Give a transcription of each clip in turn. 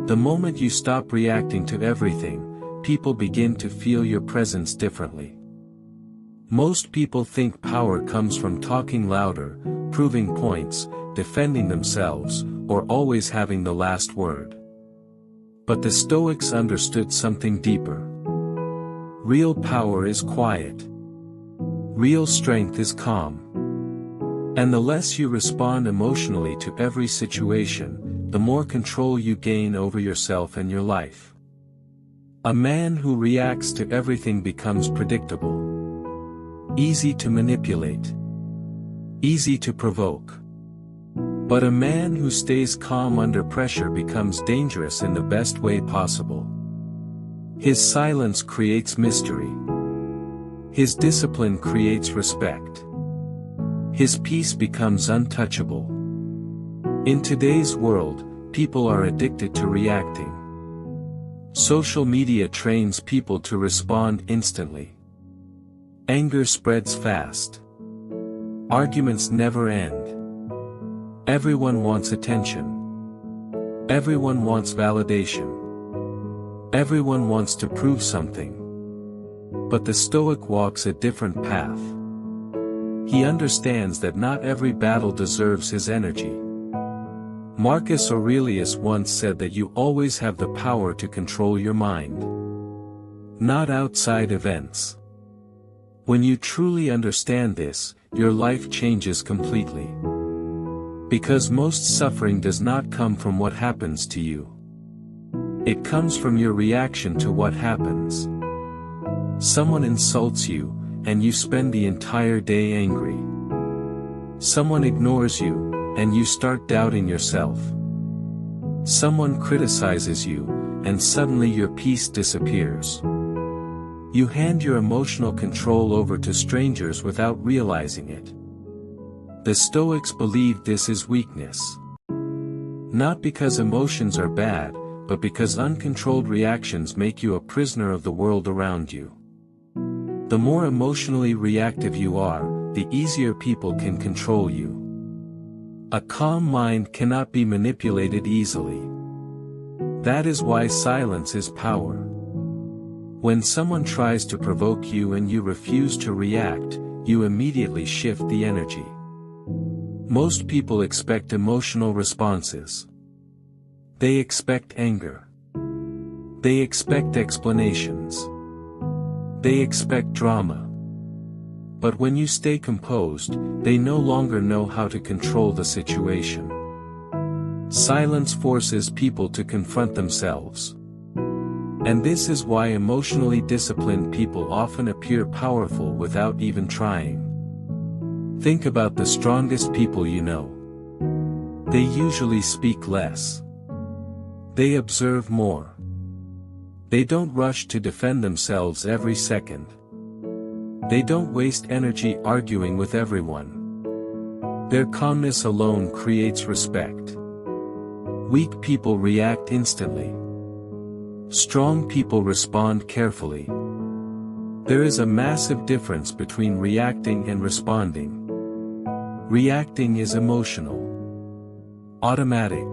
The moment you stop reacting to everything, people begin to feel your presence differently. Most people think power comes from talking louder, proving points, defending themselves, or always having the last word. But the Stoics understood something deeper. Real power is quiet. Real strength is calm. And the less you respond emotionally to every situation, the more control you gain over yourself and your life. A man who reacts to everything becomes predictable. Easy to manipulate. Easy to provoke. But a man who stays calm under pressure becomes dangerous in the best way possible. His silence creates mystery. His discipline creates respect. His peace becomes untouchable. In today's world, people are addicted to reacting. Social media trains people to respond instantly. Anger spreads fast. Arguments never end. Everyone wants attention. Everyone wants validation. Everyone wants to prove something. But the Stoic walks a different path. He understands that not every battle deserves his energy. Marcus Aurelius once said that you always have the power to control your mind. Not outside events. When you truly understand this, your life changes completely. Because most suffering does not come from what happens to you. It comes from your reaction to what happens. Someone insults you, and you spend the entire day angry. Someone ignores you, and you start doubting yourself. Someone criticizes you, and suddenly your peace disappears. You hand your emotional control over to strangers without realizing it. The Stoics believe this is weakness. Not because emotions are bad, but because uncontrolled reactions make you a prisoner of the world around you. The more emotionally reactive you are, the easier people can control you. A calm mind cannot be manipulated easily. That is why silence is power. When someone tries to provoke you and you refuse to react, you immediately shift the energy. Most people expect emotional responses. They expect anger. They expect explanations. They expect drama. But when you stay composed, they no longer know how to control the situation. Silence forces people to confront themselves. And this is why emotionally disciplined people often appear powerful without even trying. Think about the strongest people you know. They usually speak less. They observe more. They don't rush to defend themselves every second. They don't waste energy arguing with everyone. Their calmness alone creates respect. Weak people react instantly. Strong people respond carefully. There is a massive difference between reacting and responding. Reacting is emotional, automatic,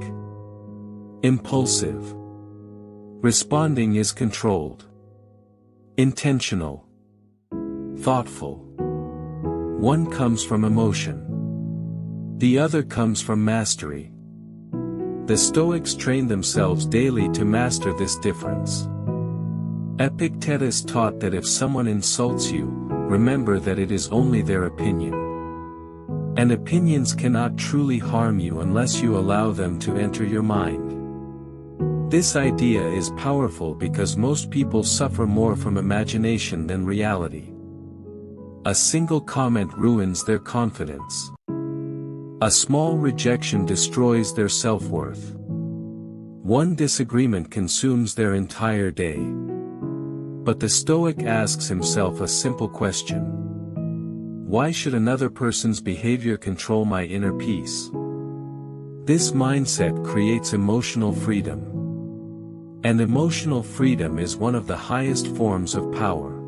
impulsive. Responding is controlled, intentional, thoughtful. One comes from emotion. The other comes from mastery. The Stoics train themselves daily to master this difference. Epictetus taught that if someone insults you, remember that it is only their opinion. And opinions cannot truly harm you unless you allow them to enter your mind. This idea is powerful because most people suffer more from imagination than reality. A single comment ruins their confidence. A small rejection destroys their self-worth. One disagreement consumes their entire day. But the Stoic asks himself a simple question. Why should another person's behavior control my inner peace? This mindset creates emotional freedom. And emotional freedom is one of the highest forms of power.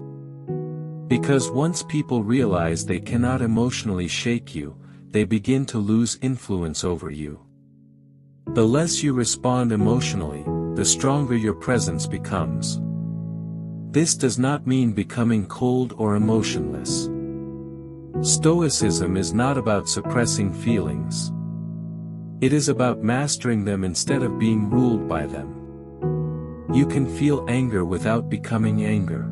Because once people realize they cannot emotionally shake you, they begin to lose influence over you. The less you respond emotionally, the stronger your presence becomes. This does not mean becoming cold or emotionless. Stoicism is not about suppressing feelings. It is about mastering them instead of being ruled by them. You can feel anger without becoming anger.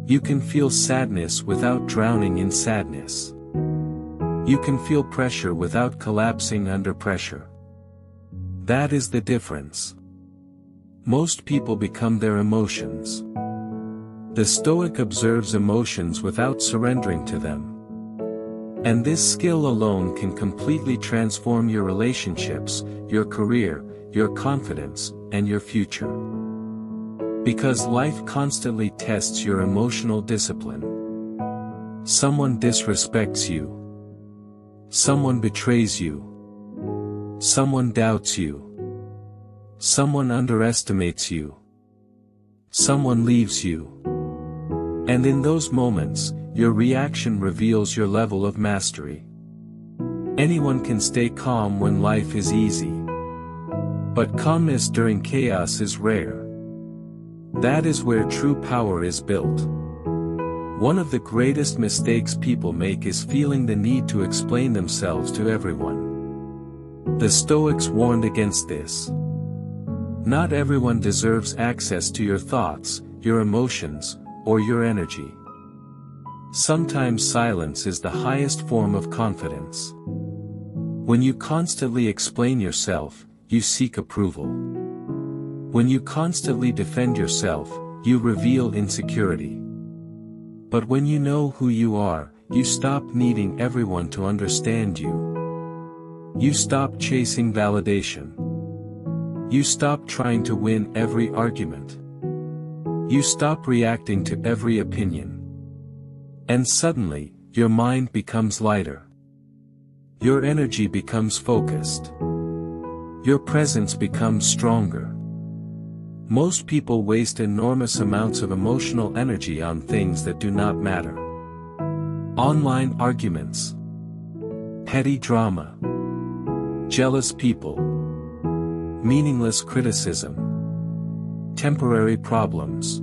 You can feel sadness without drowning in sadness. You can feel pressure without collapsing under pressure. That is the difference. Most people become their emotions. The Stoic observes emotions without surrendering to them. And this skill alone can completely transform your relationships, your career, your confidence, and your future. Because life constantly tests your emotional discipline. Someone disrespects you. Someone betrays you. Someone doubts you. Someone underestimates you. Someone leaves you. And in those moments, your reaction reveals your level of mastery. Anyone can stay calm when life is easy. But calmness during chaos is rare. That is where true power is built. One of the greatest mistakes people make is feeling the need to explain themselves to everyone. The Stoics warned against this. Not everyone deserves access to your thoughts, your emotions, or your energy. Sometimes silence is the highest form of confidence. When you constantly explain yourself, you seek approval. When you constantly defend yourself, you reveal insecurity. But when you know who you are, you stop needing everyone to understand you. You stop chasing validation. You stop trying to win every argument. You stop reacting to every opinion. And suddenly, your mind becomes lighter. Your energy becomes focused. Your presence becomes stronger. Most people waste enormous amounts of emotional energy on things that do not matter. Online arguments. Petty drama. Jealous people. Meaningless criticism. Temporary problems.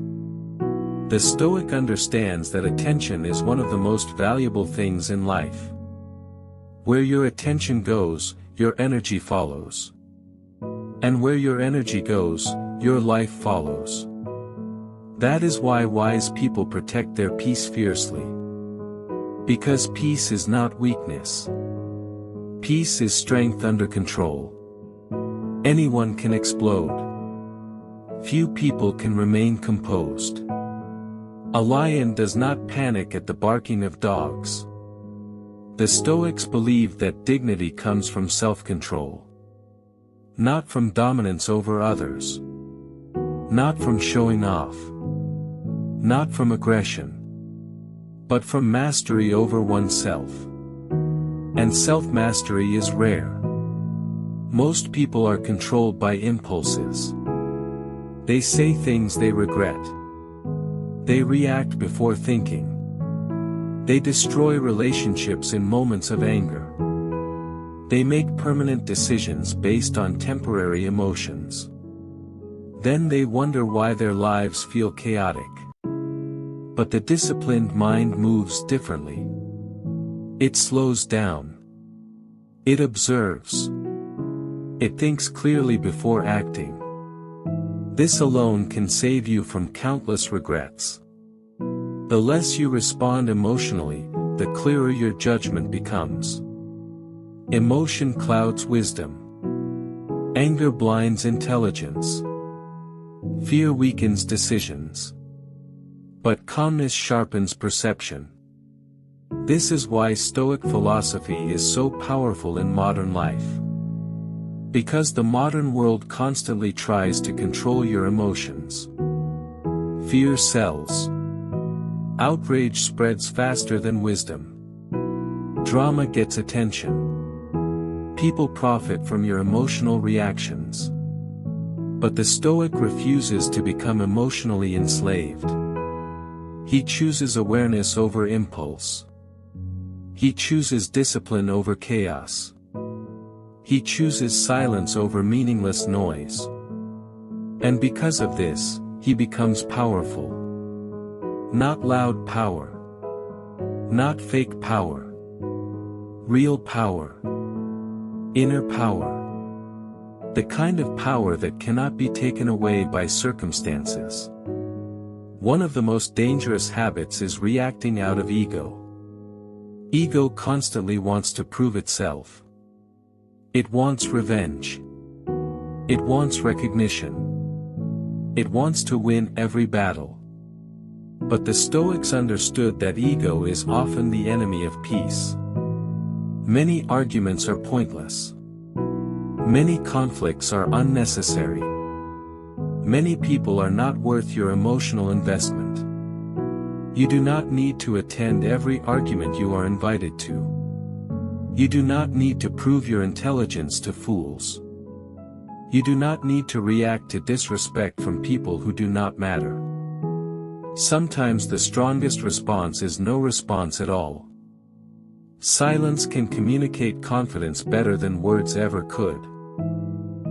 The Stoic understands that attention is one of the most valuable things in life. Where your attention goes, your energy follows. And where your energy goes, your life follows. That is why wise people protect their peace fiercely. Because peace is not weakness. Peace is strength under control. Anyone can explode. Few people can remain composed. A lion does not panic at the barking of dogs. The Stoics believe that dignity comes from self-control. Not from dominance over others. Not from showing off. Not from aggression. But from mastery over oneself. And self-mastery is rare. Most people are controlled by impulses. They say things they regret. They react before thinking. They destroy relationships in moments of anger. They make permanent decisions based on temporary emotions. Then they wonder why their lives feel chaotic. But the disciplined mind moves differently. It slows down. It observes. It thinks clearly before acting. This alone can save you from countless regrets. The less you respond emotionally, the clearer your judgment becomes. Emotion clouds wisdom. Anger blinds intelligence. Fear weakens decisions. But calmness sharpens perception. This is why Stoic philosophy is so powerful in modern life. Because the modern world constantly tries to control your emotions. Fear sells. Outrage spreads faster than wisdom. Drama gets attention. People profit from your emotional reactions. But the Stoic refuses to become emotionally enslaved. He chooses awareness over impulse. He chooses discipline over chaos. He chooses silence over meaningless noise. And because of this, he becomes powerful. Not loud power. Not fake power. Real power. Inner power. The kind of power that cannot be taken away by circumstances. One of the most dangerous habits is reacting out of ego. Ego constantly wants to prove itself. It wants revenge. It wants recognition. It wants to win every battle. But the Stoics understood that ego is often the enemy of peace. Many arguments are pointless. Many conflicts are unnecessary. Many people are not worth your emotional investment. You do not need to attend every argument you are invited to. You do not need to prove your intelligence to fools. You do not need to react to disrespect from people who do not matter. Sometimes the strongest response is no response at all. Silence can communicate confidence better than words ever could.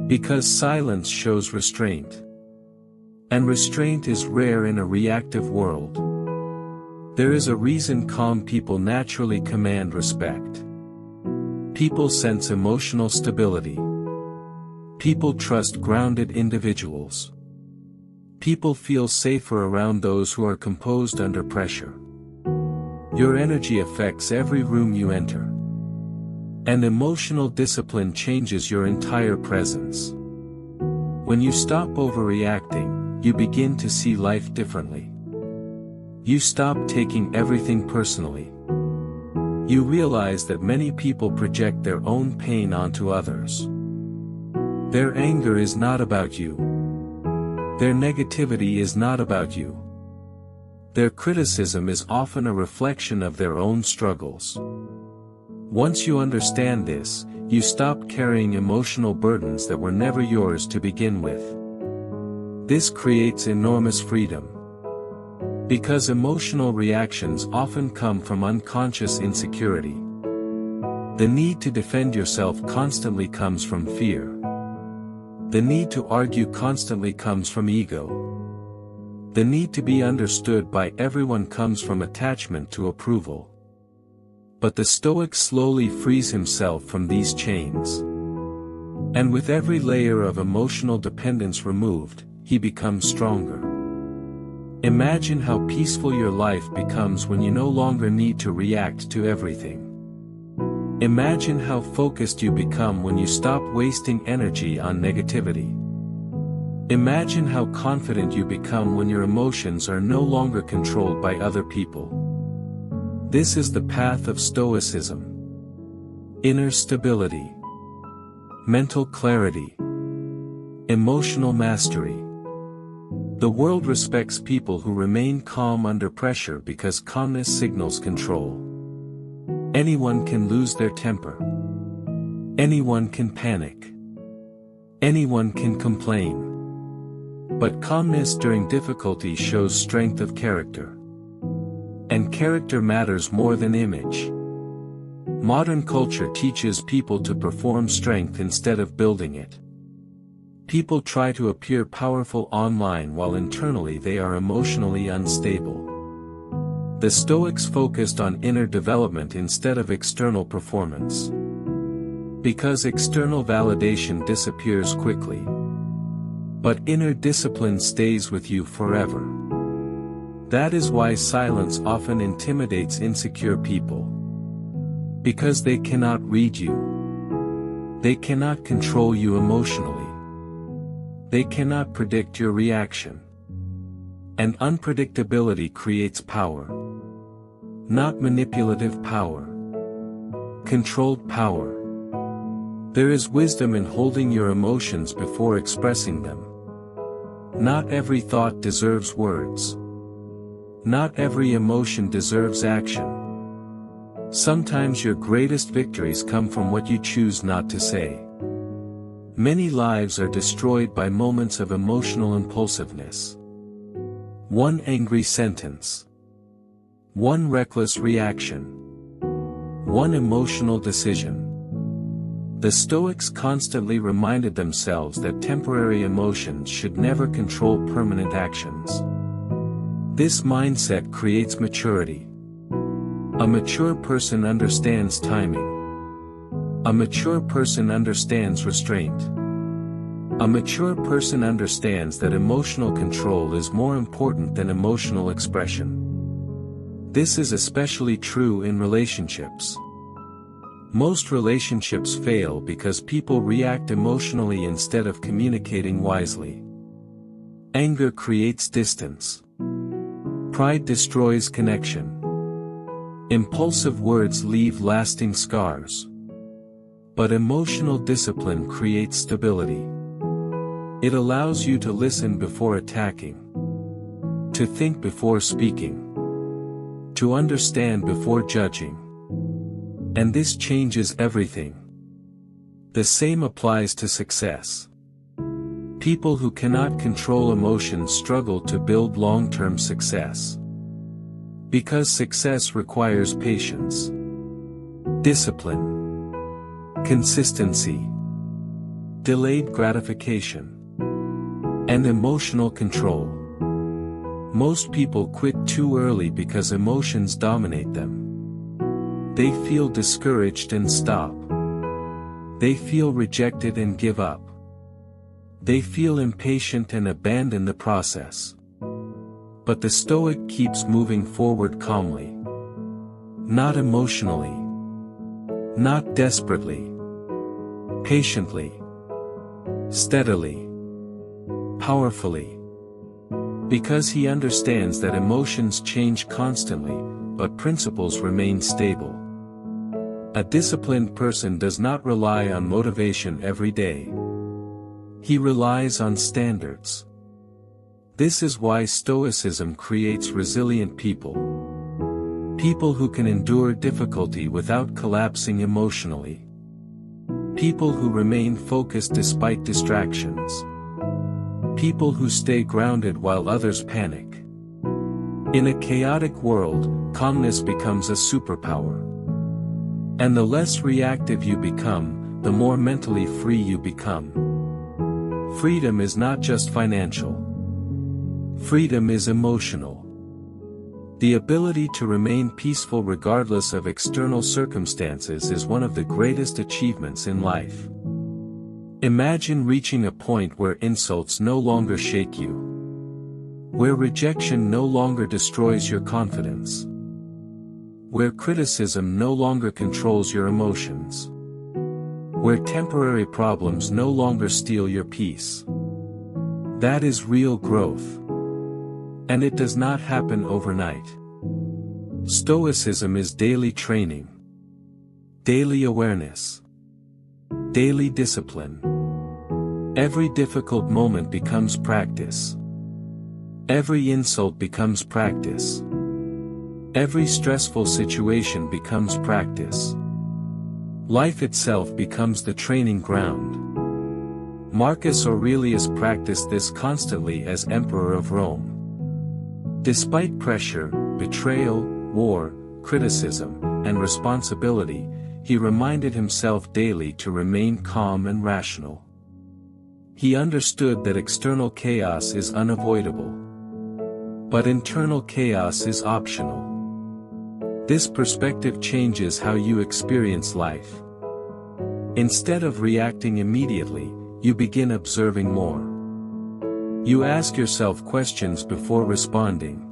Because silence shows restraint. And restraint is rare in a reactive world. There is a reason calm people naturally command respect. People sense emotional stability. People trust grounded individuals. People feel safer around those who are composed under pressure. Your energy affects every room you enter. And emotional discipline changes your entire presence. When you stop overreacting, you begin to see life differently. You stop taking everything personally. You realize that many people project their own pain onto others. Their anger is not about you. Their negativity is not about you. Their criticism is often a reflection of their own struggles. Once you understand this, you stop carrying emotional burdens that were never yours to begin with. This creates enormous freedom. Because emotional reactions often come from unconscious insecurity. The need to defend yourself constantly comes from fear. The need to argue constantly comes from ego. The need to be understood by everyone comes from attachment to approval. But the Stoic slowly frees himself from these chains. And with every layer of emotional dependence removed, he becomes stronger. Imagine how peaceful your life becomes when you no longer need to react to everything. Imagine how focused you become when you stop wasting energy on negativity. Imagine how confident you become when your emotions are no longer controlled by other people. This is the path of Stoicism. Inner stability. Mental clarity. Emotional mastery. The world respects people who remain calm under pressure because calmness signals control. Anyone can lose their temper. Anyone can panic. Anyone can complain. But calmness during difficulty shows strength of character. And character matters more than image. Modern culture teaches people to perform strength instead of building it. People try to appear powerful online while internally they are emotionally unstable. The Stoics focused on inner development instead of external performance. Because external validation disappears quickly. But inner discipline stays with you forever. That is why silence often intimidates insecure people. Because they cannot read you. They cannot control you emotionally. They cannot predict your reaction. And unpredictability creates power. Not manipulative power. Controlled power. There is wisdom in holding your emotions before expressing them. Not every thought deserves words. Not every emotion deserves action. Sometimes your greatest victories come from what you choose not to say. Many lives are destroyed by moments of emotional impulsiveness. One angry sentence. One reckless reaction. One emotional decision. The Stoics constantly reminded themselves that temporary emotions should never control permanent actions. This mindset creates maturity. A mature person understands timing. A mature person understands restraint. A mature person understands that emotional control is more important than emotional expression. This is especially true in relationships. Most relationships fail because people react emotionally instead of communicating wisely. Anger creates distance. Pride destroys connection. Impulsive words leave lasting scars. But emotional discipline creates stability. It allows you to listen before attacking, to think before speaking, to understand before judging. And this changes everything. The same applies to success. People who cannot control emotions struggle to build long-term success. Because success requires patience, discipline, consistency, delayed gratification, and emotional control. Most people quit too early because emotions dominate them. They feel discouraged and stop. They feel rejected and give up. They feel impatient and abandon the process. But the Stoic keeps moving forward calmly. Not emotionally. Not desperately. Patiently. Steadily. Powerfully. Because he understands that emotions change constantly, but principles remain stable. A disciplined person does not rely on motivation every day. He relies on standards. This is why Stoicism creates resilient people. People who can endure difficulty without collapsing emotionally. People who remain focused despite distractions. People who stay grounded while others panic. In a chaotic world, calmness becomes a superpower. And the less reactive you become, the more mentally free you become. Freedom is not just financial. Freedom is emotional. The ability to remain peaceful regardless of external circumstances is one of the greatest achievements in life. Imagine reaching a point where insults no longer shake you. Where rejection no longer destroys your confidence. Where criticism no longer controls your emotions. Where temporary problems no longer steal your peace. That is real growth. And it does not happen overnight. Stoicism is daily training. Daily awareness. Daily discipline. Every difficult moment becomes practice. Every insult becomes practice. Every stressful situation becomes practice. Life itself becomes the training ground. Marcus Aurelius practiced this constantly as Emperor of Rome. Despite pressure, betrayal, war, criticism, and responsibility, he reminded himself daily to remain calm and rational. He understood that external chaos is unavoidable. But internal chaos is optional. This perspective changes how you experience life. Instead of reacting immediately, you begin observing more. You ask yourself questions before responding.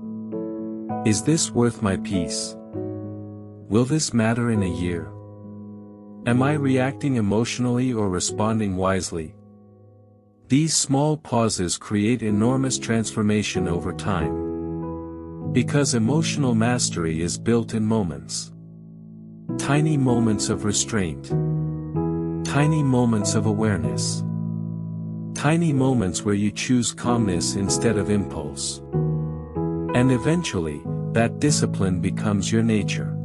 Is this worth my peace? Will this matter in a year? Am I reacting emotionally or responding wisely? These small pauses create enormous transformation over time. Because emotional mastery is built in moments. Tiny moments of restraint. Tiny moments of awareness. Tiny moments where you choose calmness instead of impulse. And eventually, that discipline becomes your nature.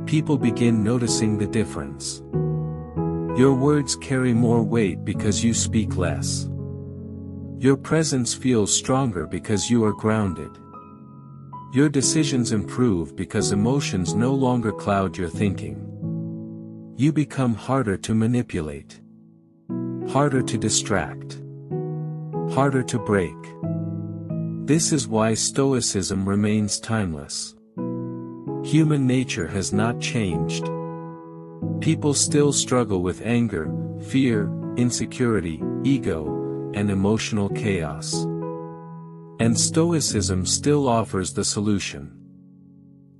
People begin noticing the difference. Your words carry more weight because you speak less. Your presence feels stronger because you are grounded. Your decisions improve because emotions no longer cloud your thinking. You become harder to manipulate, harder to distract, harder to break. This is why Stoicism remains timeless. Human nature has not changed. People still struggle with anger, fear, insecurity, ego, and emotional chaos. And Stoicism still offers the solution.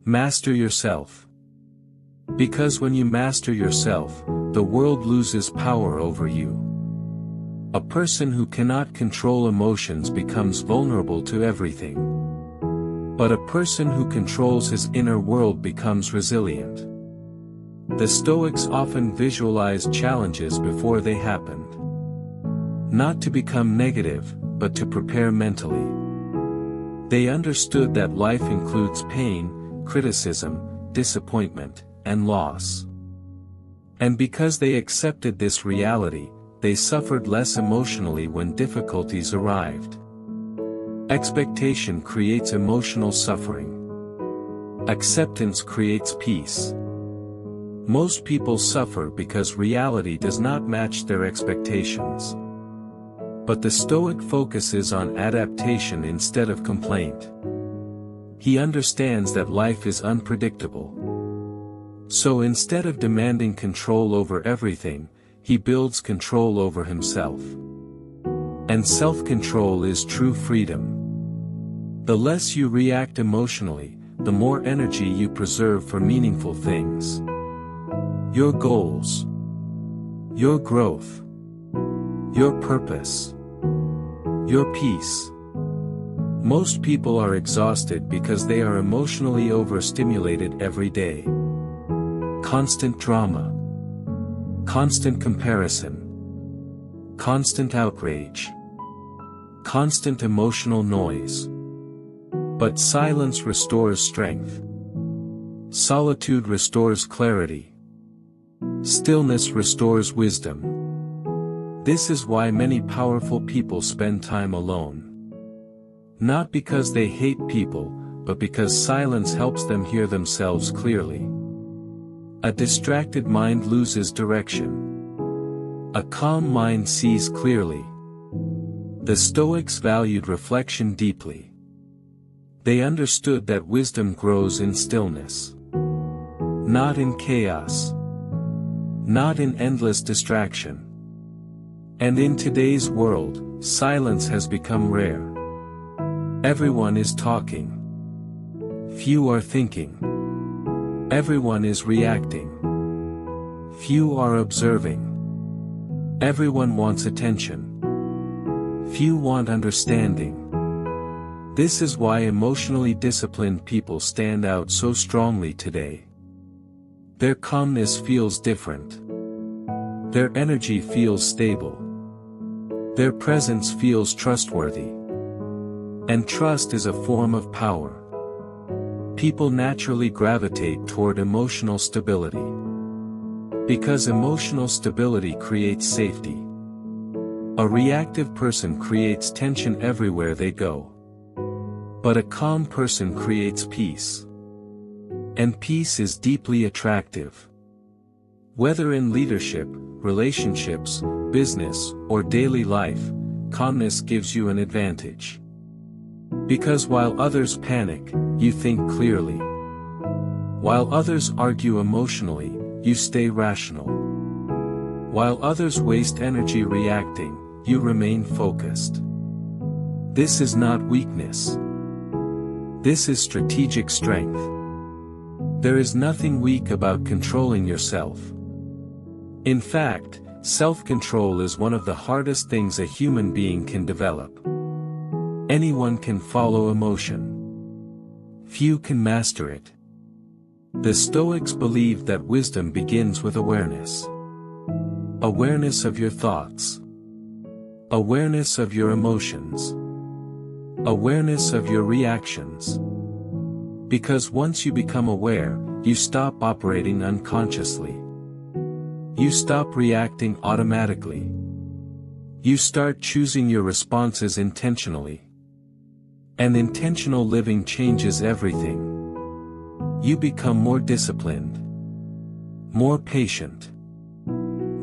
Master yourself. Because when you master yourself, the world loses power over you. A person who cannot control emotions becomes vulnerable to everything. But a person who controls his inner world becomes resilient. The Stoics often visualized challenges before they happened. Not to become negative, but to prepare mentally. They understood that life includes pain, criticism, disappointment, and loss. And because they accepted this reality, they suffered less emotionally when difficulties arrived. Expectation creates emotional suffering. Acceptance creates peace. Most people suffer because reality does not match their expectations. But the Stoic focuses on adaptation instead of complaint. He understands that life is unpredictable. So instead of demanding control over everything, he builds control over himself. And self-control is true freedom. The less you react emotionally, the more energy you preserve for meaningful things. Your goals. Your growth. Your purpose. Your peace. Most people are exhausted because they are emotionally overstimulated every day. Constant drama. Constant comparison. Constant outrage. Constant emotional noise. But silence restores strength. Solitude restores clarity. Stillness restores wisdom. This is why many powerful people spend time alone. Not because they hate people, but because silence helps them hear themselves clearly. A distracted mind loses direction. A calm mind sees clearly. The Stoics valued reflection deeply. They understood that wisdom grows in stillness. Not in chaos. Not in endless distraction. And in today's world, silence has become rare. Everyone is talking. Few are thinking. Everyone is reacting. Few are observing. Everyone wants attention. Few want understanding. This is why emotionally disciplined people stand out so strongly today. Their calmness feels different. Their energy feels stable. Their presence feels trustworthy. And trust is a form of power. People naturally gravitate toward emotional stability. Because emotional stability creates safety. A reactive person creates tension everywhere they go. But a calm person creates peace. And peace is deeply attractive. Whether in leadership, relationships, business, or daily life, calmness gives you an advantage. Because while others panic, you think clearly. While others argue emotionally, you stay rational. While others waste energy reacting, you remain focused. This is not weakness. This is strategic strength. There is nothing weak about controlling yourself. In fact, self-control is one of the hardest things a human being can develop. Anyone can follow emotion. Few can master it. The Stoics believed that wisdom begins with awareness. Awareness of your thoughts. Awareness of your emotions. Awareness of your reactions. Because once you become aware, you stop operating unconsciously. You stop reacting automatically. You start choosing your responses intentionally. And intentional living changes everything. You become more disciplined, more patient,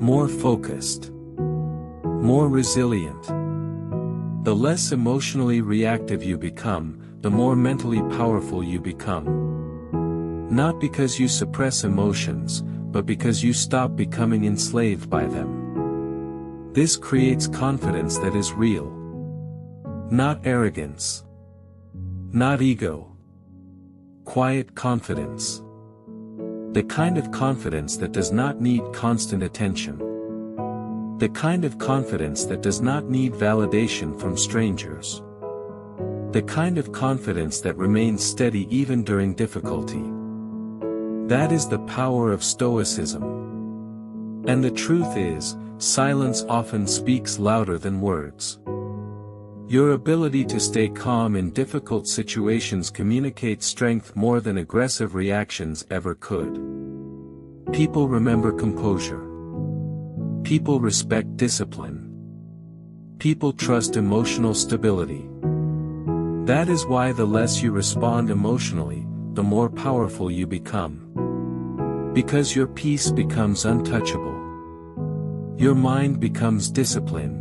more focused, more resilient. The less emotionally reactive you become, the more mentally powerful you become. Not because you suppress emotions, but because you stop becoming enslaved by them. This creates confidence that is real. Not arrogance. Not ego. Quiet confidence. The kind of confidence that does not need constant attention. The kind of confidence that does not need validation from strangers. The kind of confidence that remains steady even during difficulty. That is the power of Stoicism. And the truth is, silence often speaks louder than words. Your ability to stay calm in difficult situations communicates strength more than aggressive reactions ever could. People remember composure. People respect discipline. People trust emotional stability. That is why the less you respond emotionally, the more powerful you become. Because your peace becomes untouchable. Your mind becomes disciplined.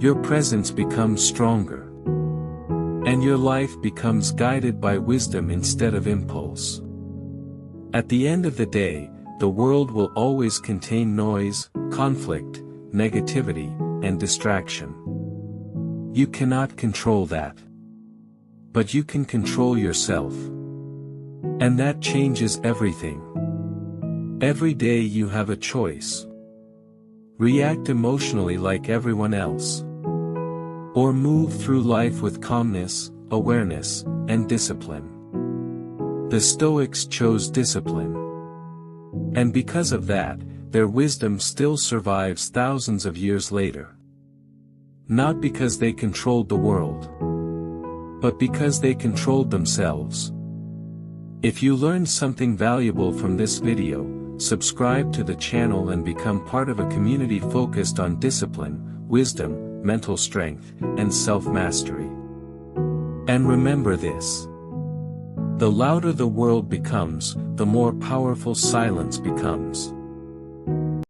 Your presence becomes stronger. And your life becomes guided by wisdom instead of impulse. At the end of the day, the world will always contain noise, conflict, negativity, and distraction. You cannot control that. But you can control yourself. And that changes everything. Every day you have a choice. React emotionally like everyone else. Or move through life with calmness, awareness, and discipline. The Stoics chose discipline. And because of that, their wisdom still survives thousands of years later. Not because they controlled the world, but because they controlled themselves. If you learned something valuable from this video, subscribe to the channel and become part of a community focused on discipline, wisdom, mental strength, and self-mastery. And remember this. The louder the world becomes, the more powerful silence becomes.